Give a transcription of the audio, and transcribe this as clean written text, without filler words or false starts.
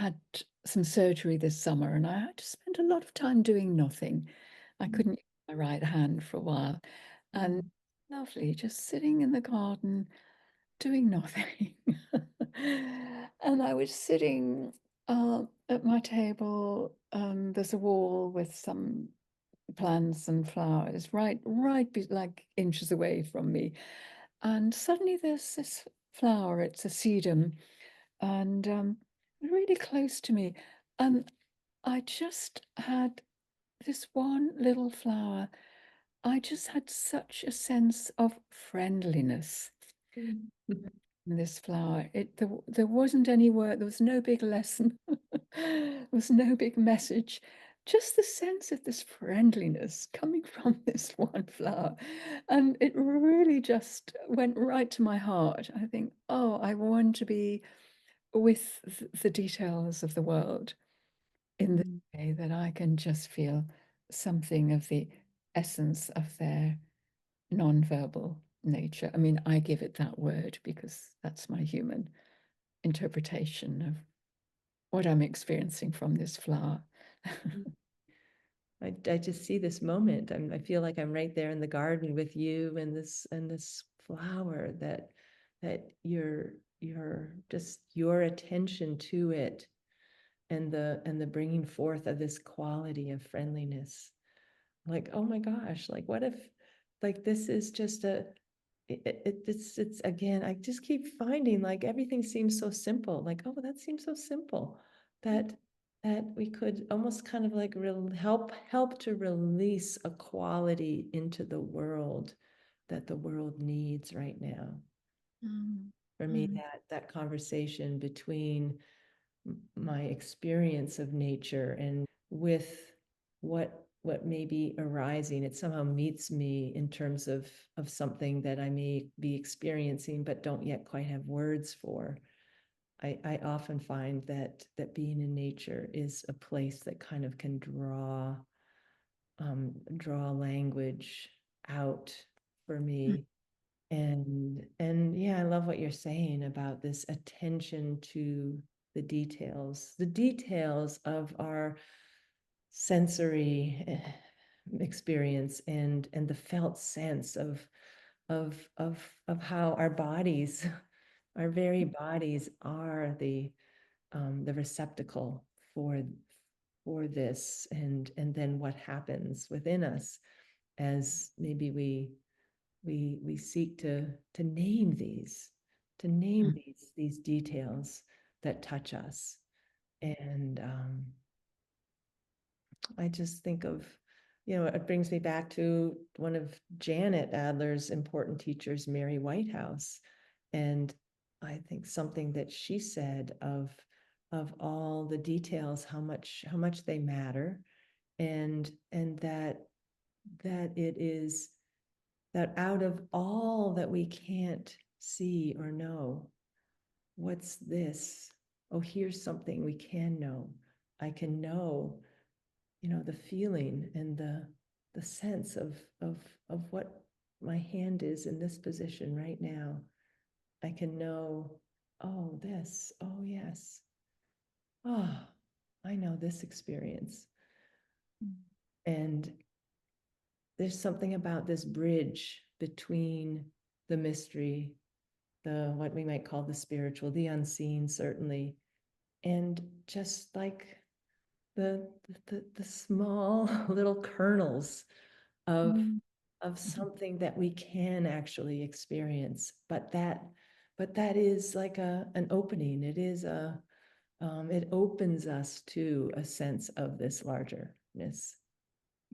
had some surgery this summer, and I had to spend a lot of time doing nothing. I couldn't use my right hand for a while. And lovely, just sitting in the garden doing nothing. And I was sitting at my table. There's a wall with some plants and flowers like inches away from me. And suddenly there's this flower, it's a sedum, and really close to me. And I just had this one little flower. I just had such a sense of friendliness in this flower. There wasn't any word, there was no big lesson, there was no big message, just the sense of this friendliness coming from this one flower. And it really just went right to my heart. I think, oh, I want to be with the details of the world in the way that I can just feel something of the essence of their nonverbal nature. I mean, I give it that word because that's my human interpretation of what I'm experiencing from this flower. I just see this moment. I feel like I'm right there in the garden with you and this flower that you're just your attention to it and the bringing forth of this quality of friendliness. Like, oh my gosh, like what if like this is just it's again, I just keep finding like everything seems so simple. Like, oh, that seems so simple that we could almost kind of like help to release a quality into the world that the world needs right now. For me, that conversation between my experience of nature and with what may be arising, it somehow meets me in terms of something that I may be experiencing but don't yet quite have words for. I often find that being in nature is a place that kind of can draw language out for me. And yeah, I love what you're saying about this attention to the details of our sensory experience and the felt sense of how our bodies, our very bodies are the receptacle for this, and then what happens within us as maybe we seek to name these details that touch us. And I just think of, it brings me back to one of Janet Adler's important teachers, Mary Whitehouse. And I think something that she said of all the details, how much they matter, and that it is that out of all that we can't see or know, what's this? Oh, here's something we can know. I can know, the feeling and the sense of what my hand is in this position right now. I can know, oh, this, oh, yes. Oh, I know this experience. And there's something about this bridge between the mystery, the what we might call the spiritual, the unseen, certainly, and just like the small little kernels of of something that we can actually experience, but that is like an opening. It is it opens us to a sense of this largerness.